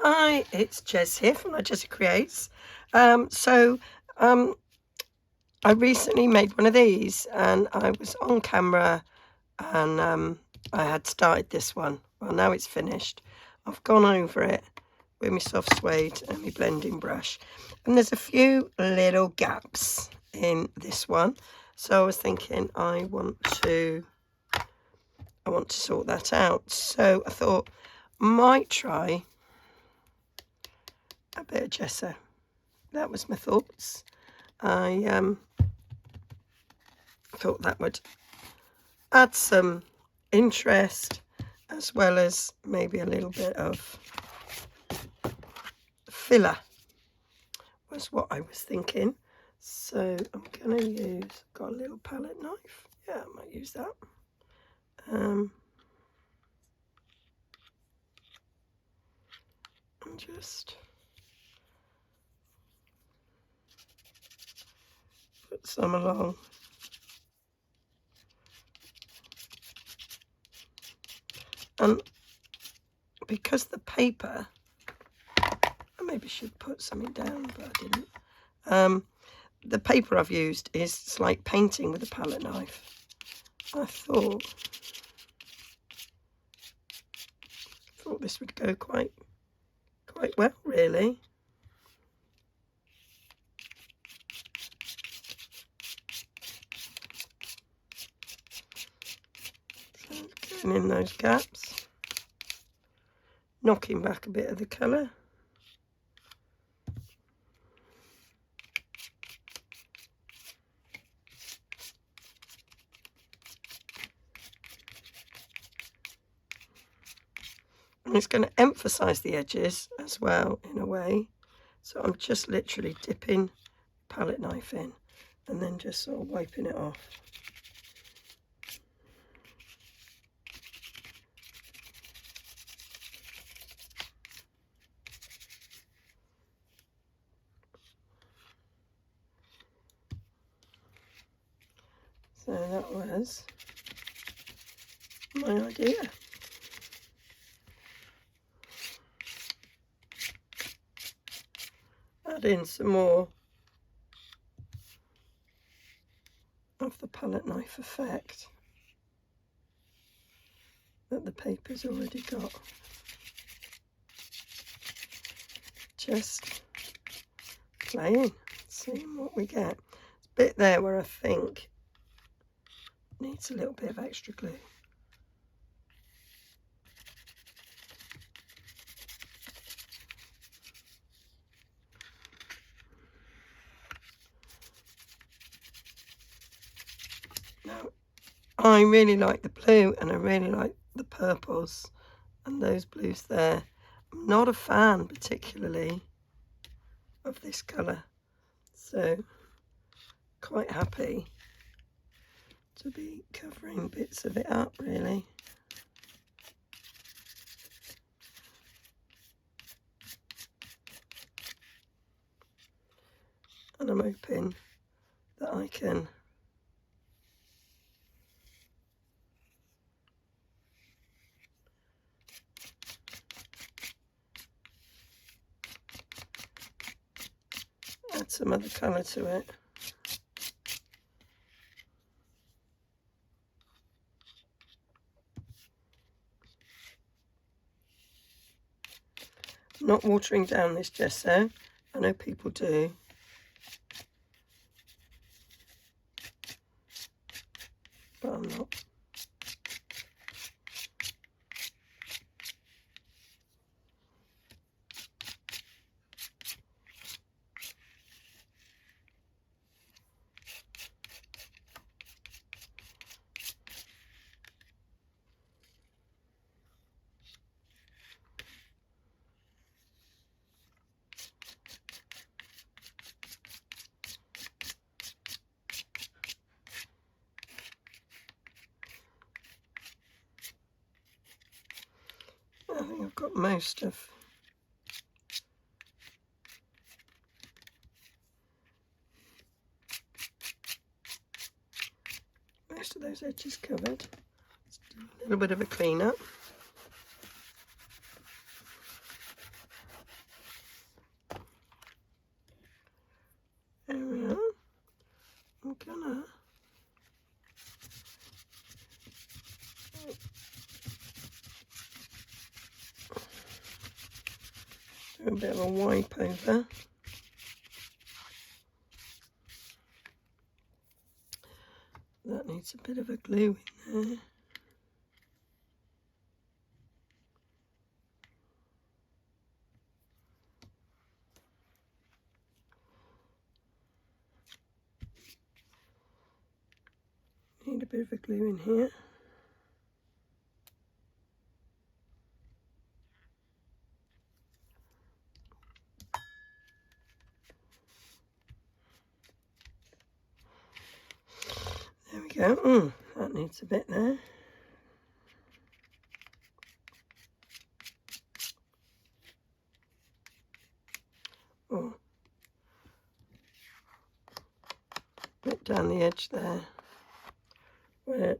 Hi, it's Jez here from Nigezza Creates. I recently made one of these and I was on camera and I had started this one. Well, now it's finished. I've gone over it with my soft suede and my blending brush. And there's a few little gaps in this one. So I was thinking I want to sort that out. So I thought might try a bit of gesso. That was my thoughts. I thought that would add some interest as well as maybe a little bit of filler was what I was thinking. So I'm going to use, got a little palette knife. Yeah, I might use that. And just put some along. And because the paper, I maybe should put something down, but I didn't. The paper I've used is it's like painting with a palette knife. I thought this would go quite well, really. So getting in those gaps, knocking back a bit of the colour. And it's going to emphasise the edges as well in a way. So I'm just literally dipping the palette knife in and then just sort of wiping it off. So that was my idea. Add in some more of the palette knife effect that the paper's already got. Just playing, seeing what we get. There's a bit there where I think needs a little bit of extra glue. Now, I really like the blue and I really like the purples and those blues there. I'm not a fan particularly of this colour, so quite happy to be covering bits of it up, really. And I'm hoping that I can add some other colour to it. I'm not watering down this gesso. I know people do. But I'm not. I think I've got most of those edges covered. Let's do a little bit of a clean up. do a bit of a wipe over. That needs a bit of a glue in there. Need a bit of a glue in here. There we go. That needs a bit there. Oh, bit down the edge there. Where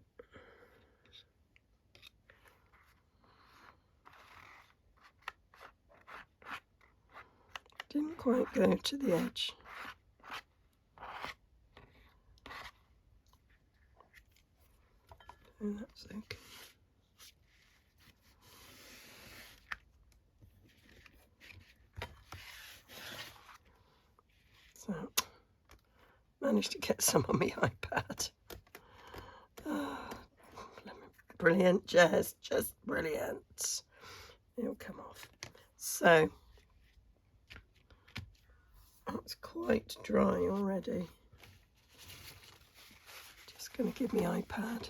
didn't quite go to the edge. And that's okay. So, managed to get some on my iPad. Oh, brilliant, Jez, just brilliant. It'll come off. So, it's quite dry already. Just going to give my iPad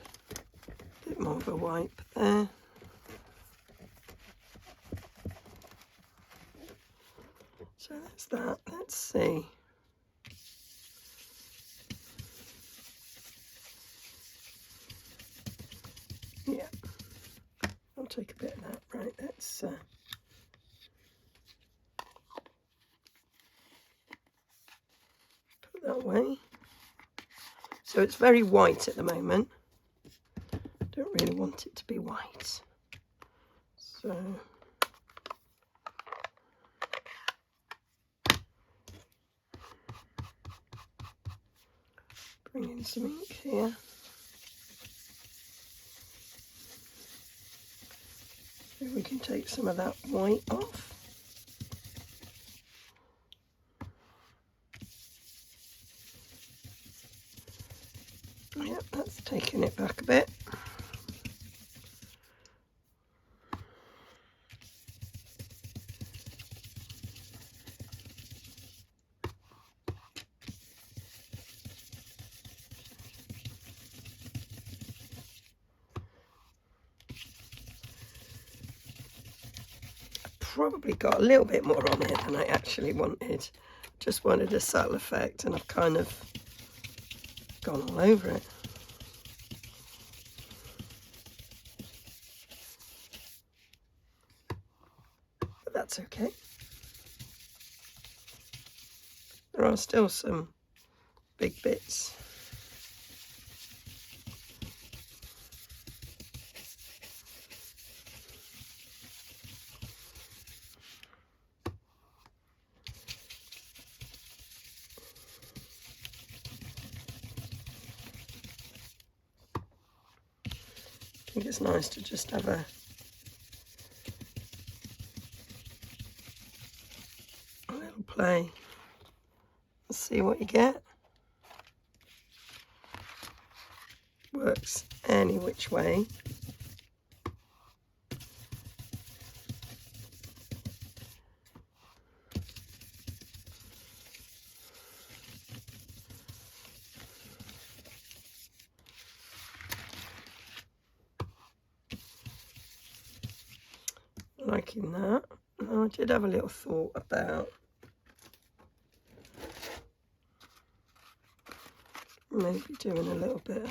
a bit more of a wipe there. So that's that. Let's see. Yeah, I'll take a bit of that. Right, let's put that away. So it's very white at the moment. Don't really want it to be white. So bring in some ink here. So we can take some of that white off. Yep, that's taking it back a bit. Probably got a little bit more on it than I actually wanted. Just wanted a subtle effect, and I've kind of gone all over it. But that's okay. There are still some big bits. I think it's nice to just have a little play. Let's see what you get. Works any which way. Liking that. I did have a little thought about maybe doing a little bit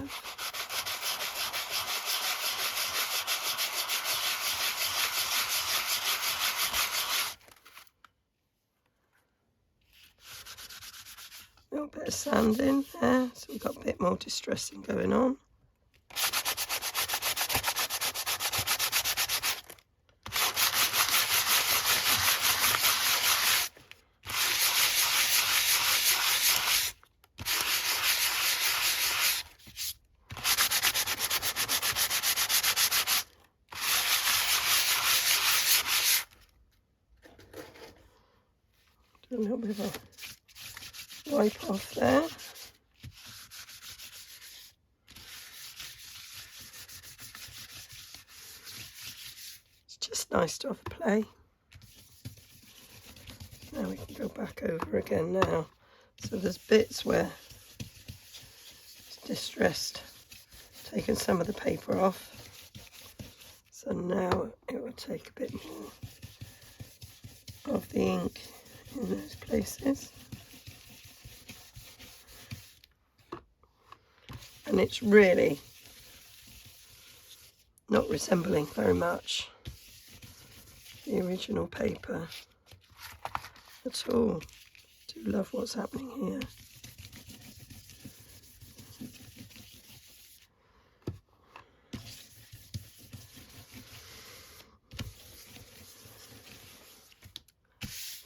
of sand in there, so we've got a bit more distressing going on. A little bit of a wipe off there. It's just nice to have a play. Now we can go back over again now. So there's bits where it's distressed, taken some of the paper off. So now it will take a bit more of the ink in those places. And it's really not resembling very much the original paper at all. I do love what's happening here.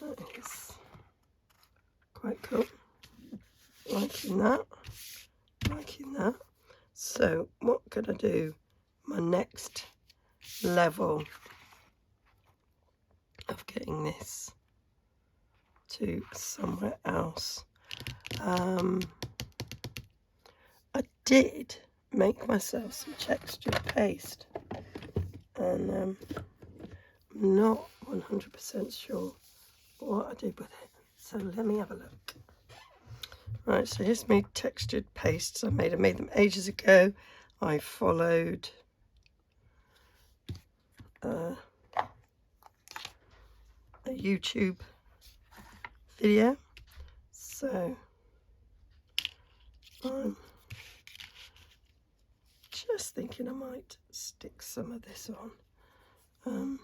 That is quite cool. Liking that. Liking that. So what could I do? My next level of getting this to somewhere else. I did make myself some textured paste, and I'm not 100% sure what I did with it. So let me have a look. Right, so here's my textured pastes. I made them ages ago. I followed a YouTube video, so I'm just thinking I might stick some of this on.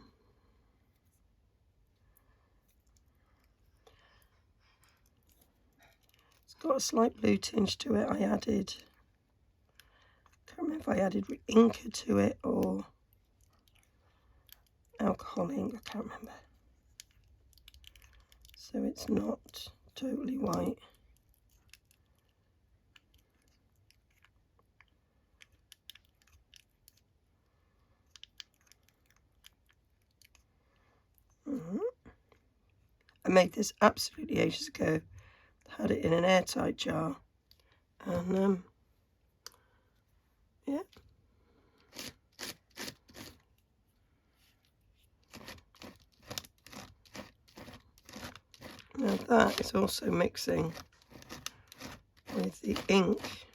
It's got a slight blue tinge to it. I can't remember if I added inker to it or alcohol ink, I can't remember. So it's not totally white. I made this absolutely ages ago. Had it in an airtight jar, and yeah. Now that is also mixing with the ink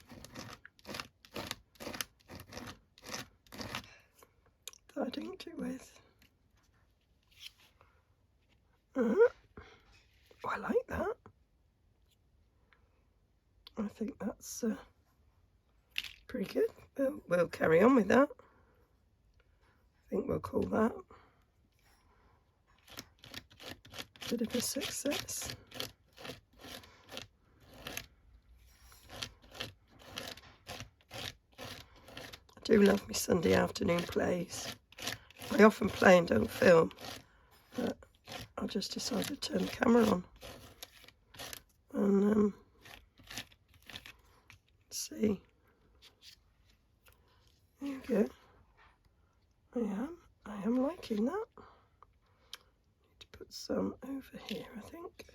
that I'd inked it with. Oh, I like that. I think that's pretty good. We'll carry on with that. I think we'll call that a bit of a success. I do love my Sunday afternoon plays. I often play and don't film, but I just decided to turn the camera on and see. There you go. I am liking that. Need to put some over here, I think.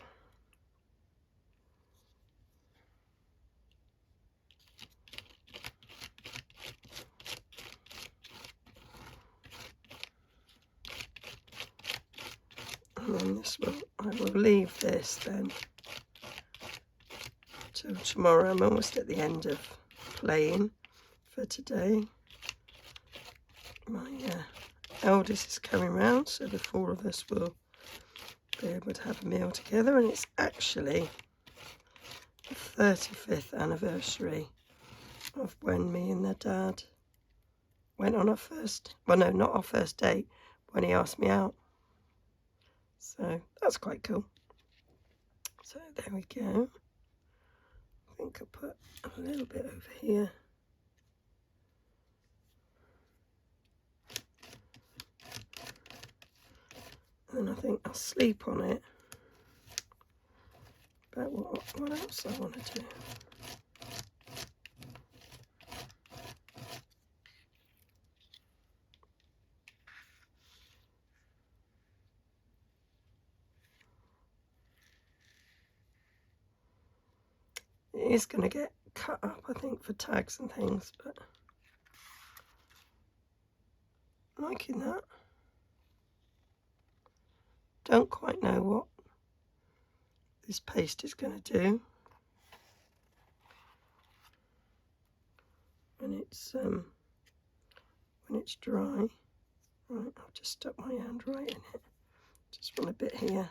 And then I will leave this then till tomorrow. I'm almost at the end of playing for today. My eldest is coming round, so the four of us will be able to have a meal together, and it's actually the 35th anniversary of when me and their dad went on our first, well no, not our first date, when he asked me out. So that's quite cool. So there we go. I think I'll put a little bit over here. And I think I'll sleep on it. But what else I want to do? is going to get cut up, I think, for tags and things, but I'm liking that. Don't quite know what this paste is going to do when it's dry. Right, I've just stuck my hand right in it. Just want a bit here.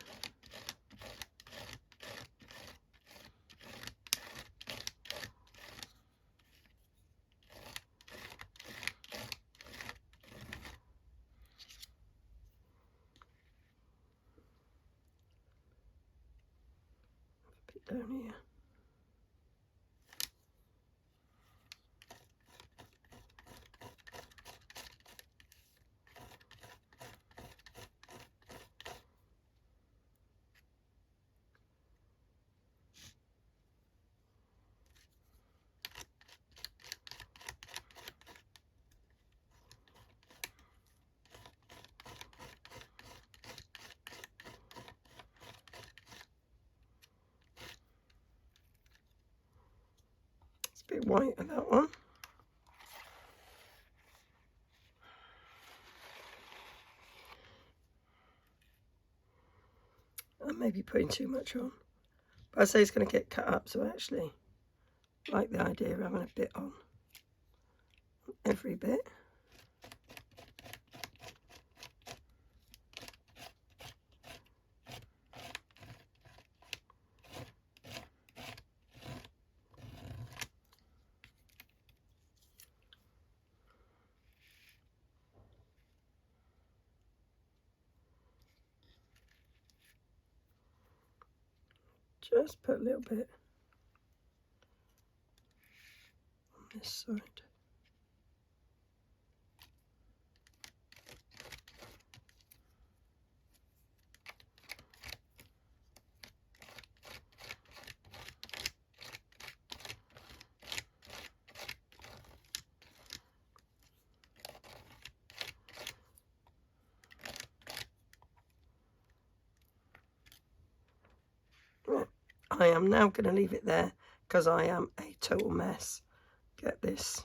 A bit down here. A bit white on that one. I may be putting too much on, but I say it's going to get cut up, so I actually like the idea of having a bit on every bit. Just put a little bit on this side. I am now going to leave it there because I am a total mess. Get this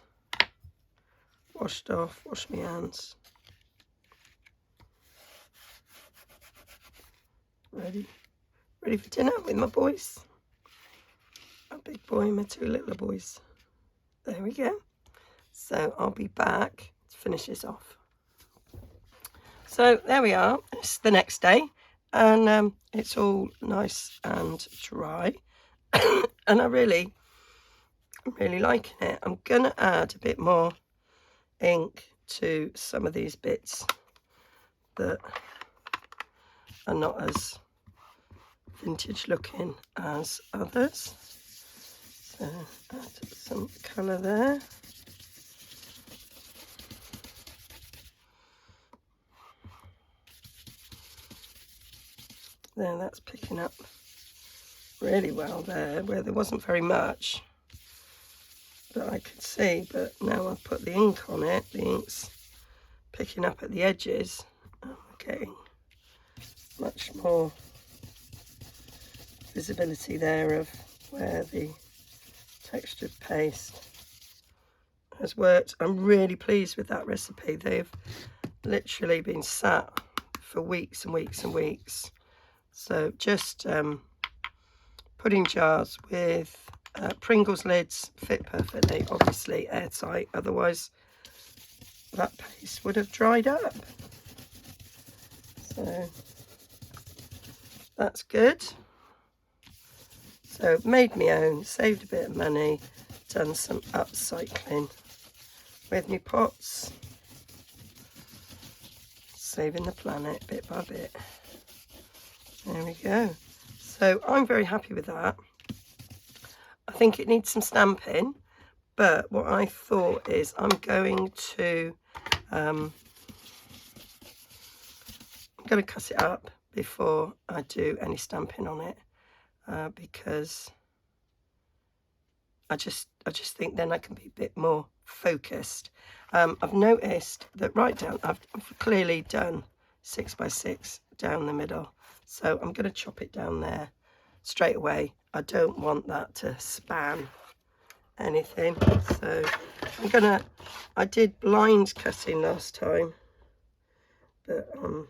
washed off, wash my hands. Ready for dinner with my boys. My big boy and my two little boys. There we go. So I'll be back to finish this off. So there we are. It's the next day. And it's all nice and dry. And I'm really liking it. I'm going to add a bit more ink to some of these bits that are not as vintage looking as others. So add some colour there. There, that's picking up really well there, where there wasn't very much that I could see, but now I've put the ink on it, the ink's picking up at the edges, and we're getting much more visibility there of where the textured paste has worked. I'm really pleased with that recipe. They've literally been sat for weeks and weeks and weeks. So just put in jars with Pringles lids, fit perfectly, obviously airtight, otherwise that paste would have dried up. So that's good. So made my own, saved a bit of money, done some upcycling with my pots, saving the planet bit by bit. There we go. So I'm very happy with that. I think it needs some stamping, but what I thought is I'm going to cut it up before I do any stamping on it, because I just think then I can be a bit more focused. I've noticed that right down, I've clearly done 6 by 6 down the middle. So I'm going to chop it down there straight away. I don't want that to span anything. So I did blind cutting last time, but I'm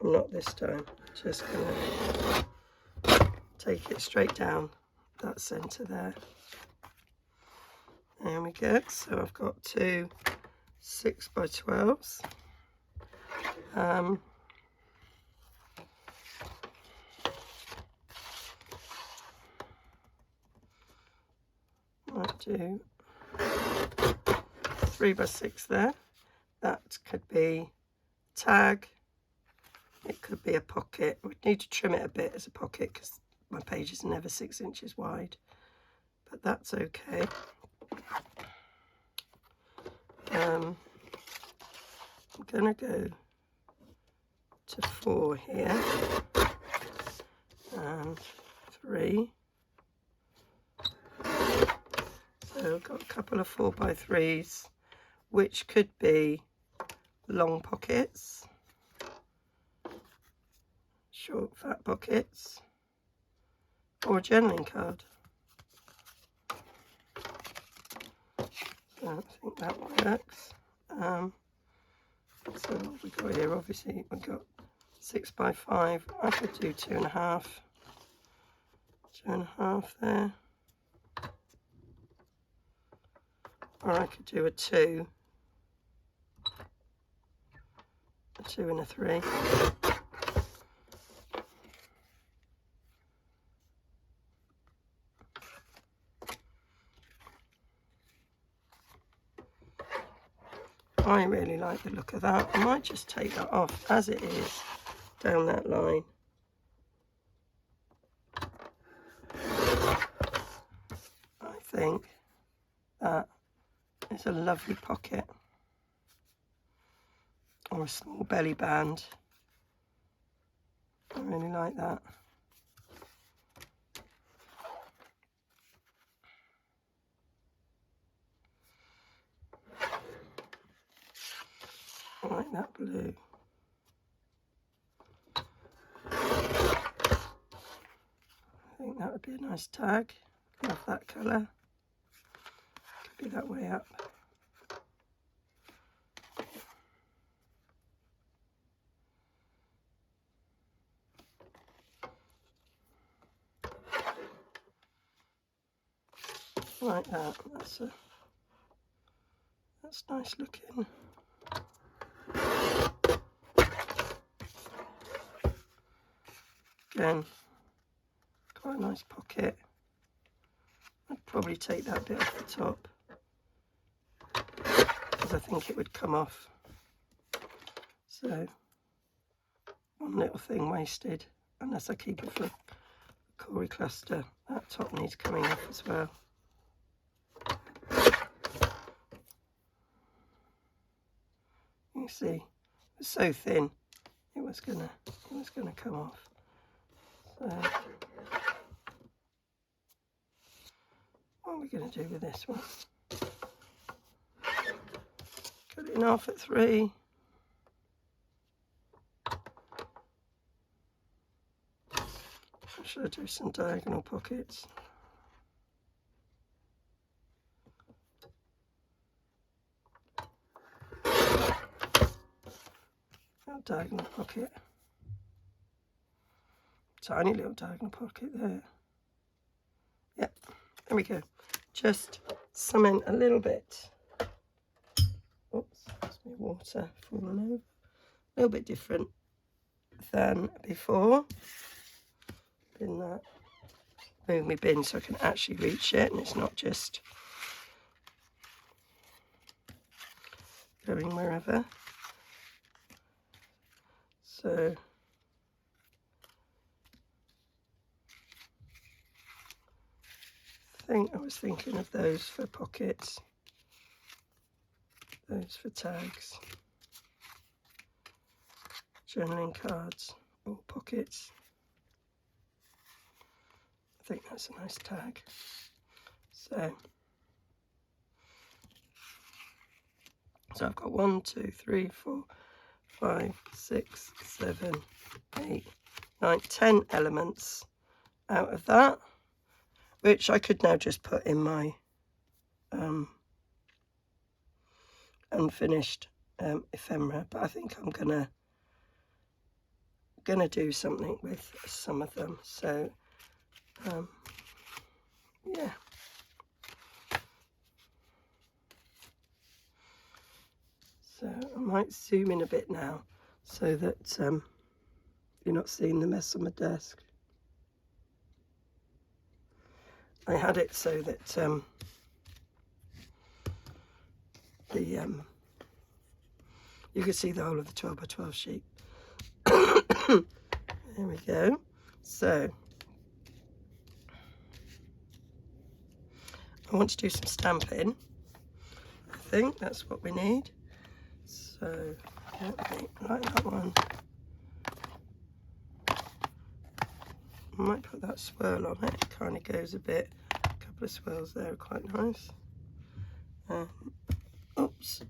not this time. Just gonna take it straight down that centre there. There we go. So I've got two 6x12s. I'll do 3x6 there. That could be a tag. It could be a pocket. We'd need to trim it a bit as a pocket because my page is never 6 inches wide, but that's okay. I'm gonna go to 4 here and 3. So I've got a couple of 4x3s, which could be long pockets, short fat pockets, or a journaling card. So I think that works. So what we got here, obviously we've got 6x5. I could do 2.5. 2.5 there. Or I could do a 2. A 2 and a 3. I really like the look of that. I might just take that off as it is down that line. I think that is a lovely pocket or a small belly band. I really like that. I like that blue. I think that would be a nice tag. Love that colour. Could be that way up. Like that. That's nice looking. Again, quite a nice pocket. I'd probably take that bit off the top because I think it would come off. So one little thing wasted, unless I keep it for a Corey cluster. That top needs coming off as well. You see, it's so thin, it was gonna come off. So what are we gonna do with this one? Cut it in half at 3. Should I do some diagonal pockets? A diagonal pocket. Tiny little diagonal pocket there. Yep, there we go. Just something a little bit. Oops, that's my water falling over. A little bit different than before. Bin that. Move my bin so I can actually reach it and it's not just going wherever. So I was thinking of those for pockets, those for tags, journaling cards or pockets. I think that's a nice tag. So I've got 1, 2, 3, 4, 5, 6, 7, 8, like 10 elements out of that, which I could now just put in my unfinished ephemera, but I think I'm gonna do something with some of them. So yeah. So I might zoom in a bit now so that you're not seeing the mess on my desk. I had it so that you could see the whole of the 12 by 12 sheet. There we go. So I want to do some stamping. I think that's what we need. So let me write that one. I might put that swirl on it. It kind of goes a bit. A couple of swirls there are quite nice. Oops.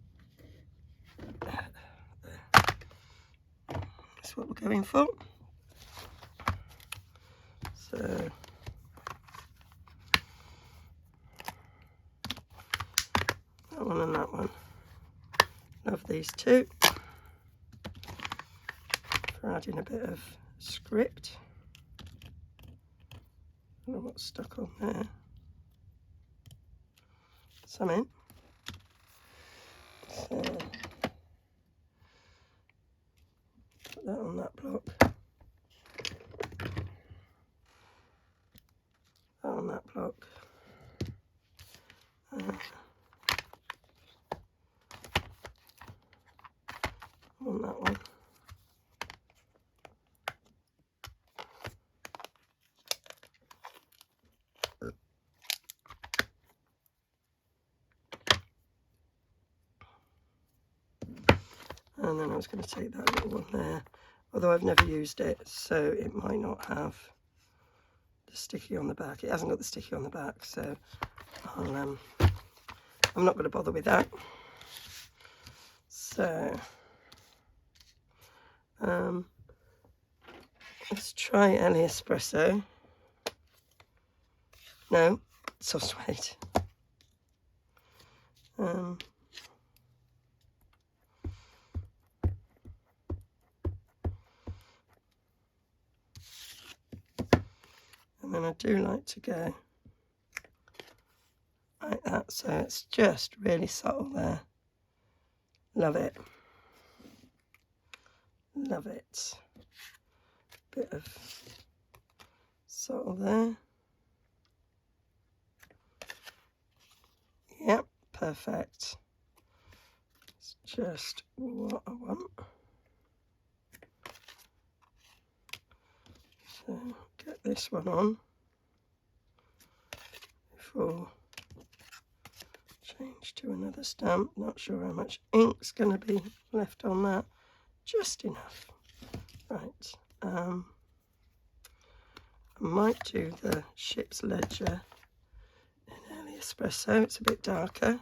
That's what we're going for. So that one and that one. Love these two. For adding a bit of script. I don't know what's stuck on there. Something. So put that on that block. That on that block. On that one. And then I was going to take that little one there, although I've never used it, so it might not have the sticky on the back. It hasn't got the sticky on the back, so I'm not going to bother with that. So let's try Ellie Espresso. No, soft suede. And then I do like to go like that, so it's just really subtle there. Love it. Love it. Bit of subtle there. Yep, perfect. It's just what I want. So get this one on before change to another stamp. Not sure how much ink's going to be left on that. Just enough. Right. I might do the ship's ledger in Early Espresso. It's a bit darker.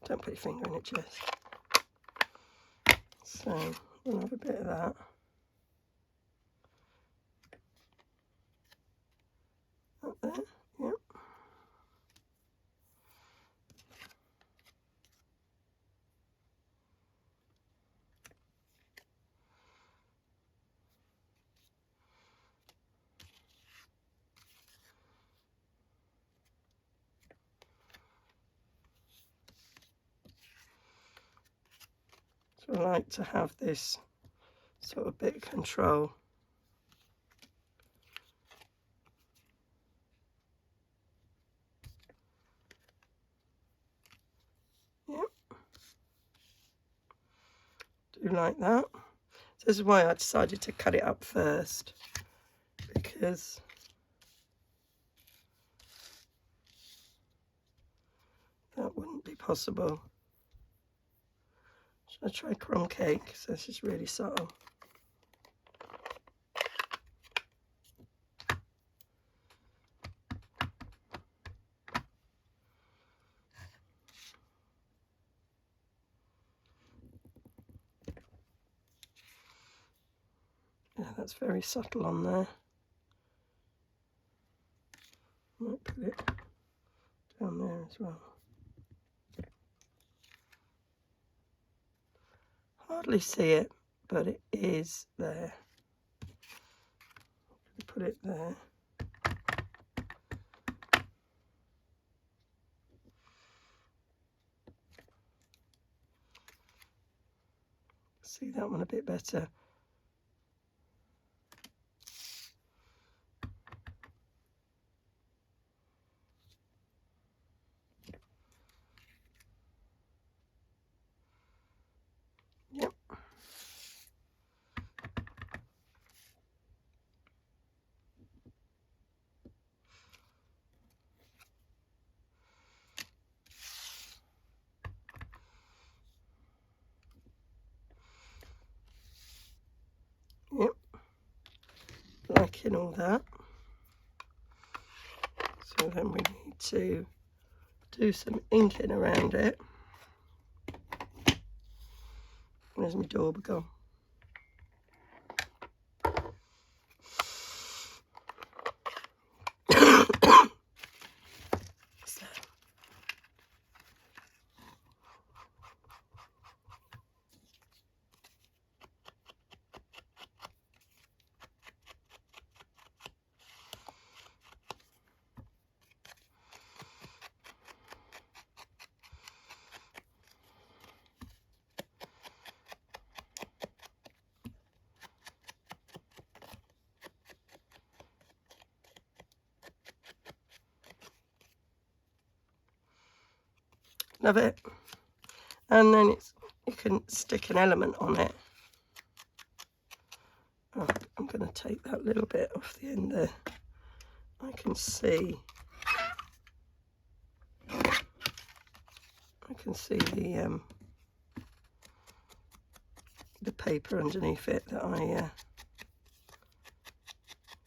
Don't put your finger in it, Jess. So we'll have a bit of that. Up there, yep. So I like to have this sort of bit of control. Yep. Do like that. So this is why I decided to cut it up first, because that wouldn't be possible. Should I try crumb cake? So this is really subtle. That's very subtle on there. Might put it down there as well. Hardly see it, but it is there. Put it there. See that one a bit better. Yep. Yep. Liking all that. So then we need to do some inking around it. Where's my dauber gone? Love it. And then you can stick an element on it. Oh, I'm going to take that little bit off the end there. I can see the paper underneath it that I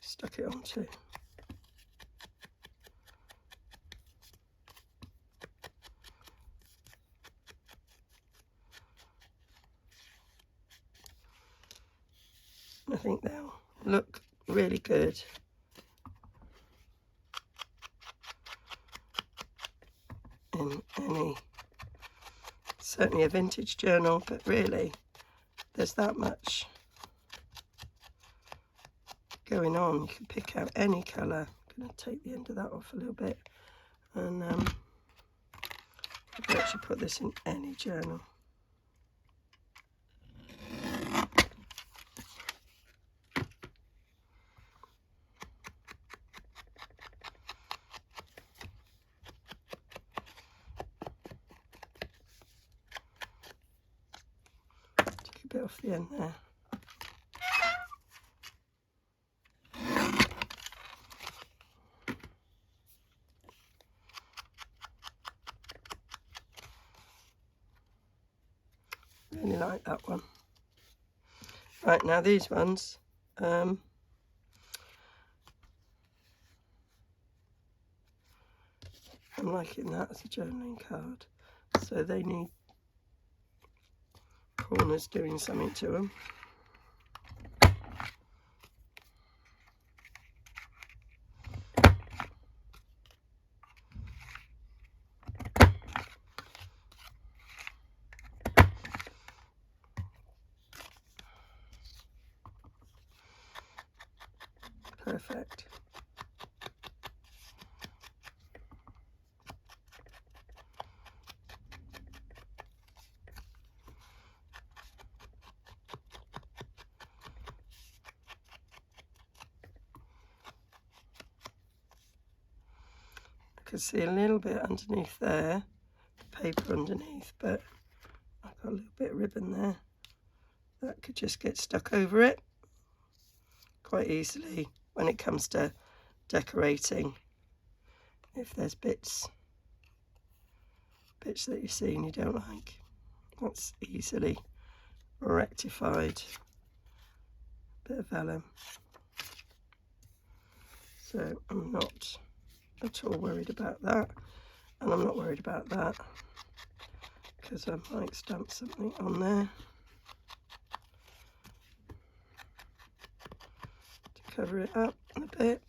stuck it onto. I think they'll look really good. In any, certainly a vintage journal, but really there's that much going on. You can pick out any colour. I'm going to take the end of that off a little bit, and you can actually put this in any journal. Take a bit off the end there. Really like that one. Right, now these ones, I'm liking that as a journaling card. So they need corners doing something to them. Perfect. I can see a little bit underneath there, paper underneath, but I've got a little bit of ribbon there. That could just get stuck over it quite easily when it comes to decorating. If there's bits that you see and you don't like, that's easily rectified. Bit of vellum. So I'm not at all worried about that, and I'm not worried about that because I might stamp something on there. cover it up a bit.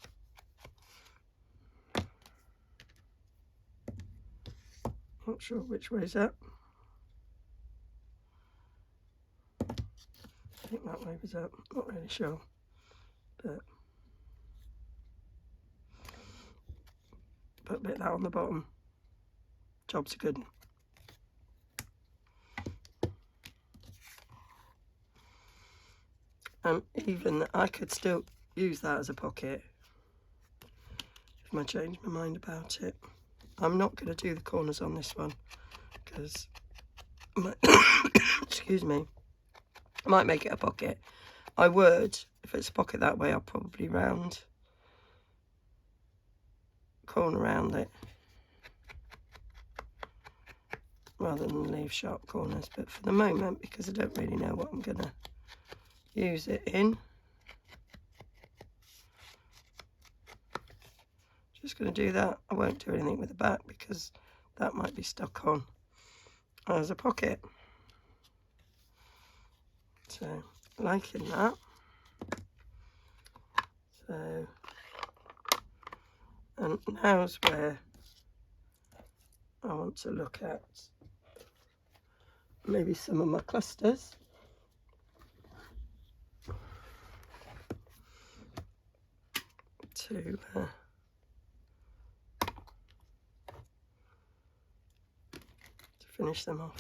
Not sure which way's up. I think that way was up, not really sure, but put a bit of that on the bottom. Job's a good one. Even I could still use that as a pocket if I change my mind about it. I'm not going to do the corners on this one because, excuse me, I might make it a pocket. I would, if it's a pocket that way, I'll probably corner round it rather than leave sharp corners. But for the moment, because I don't really know what I'm going to use it in, just going to do that. I won't do anything with the back because that might be stuck on as a pocket. So, liking that. So, and now's where I want to look at maybe some of my clusters. To finish them off.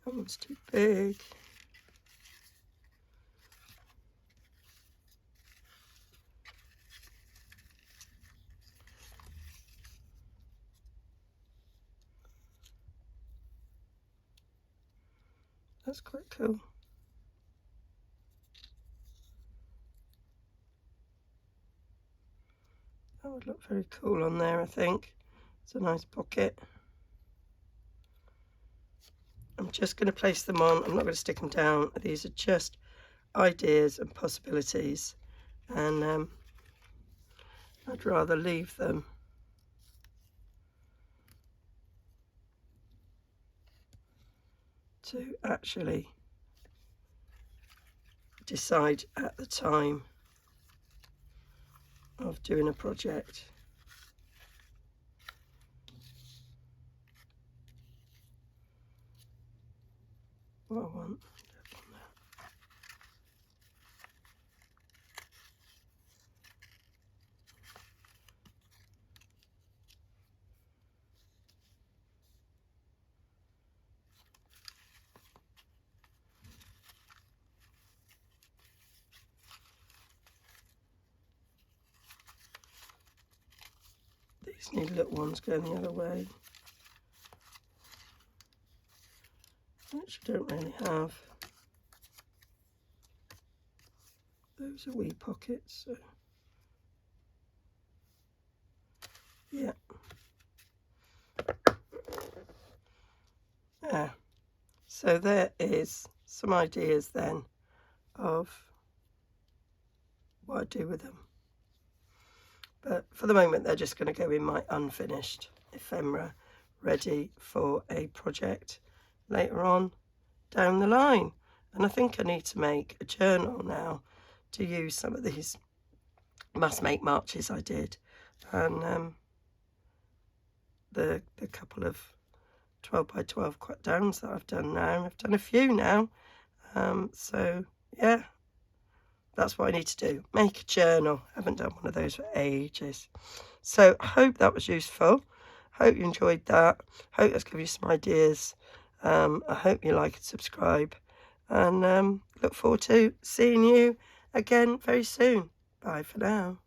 That one's too big. That's quite cool. That would look very cool on there, I think. It's a nice pocket. I'm just going to place them on. I'm not going to stick them down. These are just ideas and possibilities. And I'd rather leave them to actually decide at the time of doing a project. What I want. These need little ones going the other way, which I don't really have. Those are wee pockets, so yeah. So there is some ideas then of what I do with them. But for the moment, they're just going to go in my unfinished ephemera, ready for a project later on down the line. And I think I need to make a journal now to use some of these must make marches I did, and the couple of 12 by 12 cut downs that I've done now. I've done a few now, so yeah, that's what I need to do, make a journal. I haven't done one of those for ages. So I hope that was useful. Hope you enjoyed that. Hope that's given you some ideas. I hope you like and subscribe, and look forward to seeing you again very soon. Bye for now.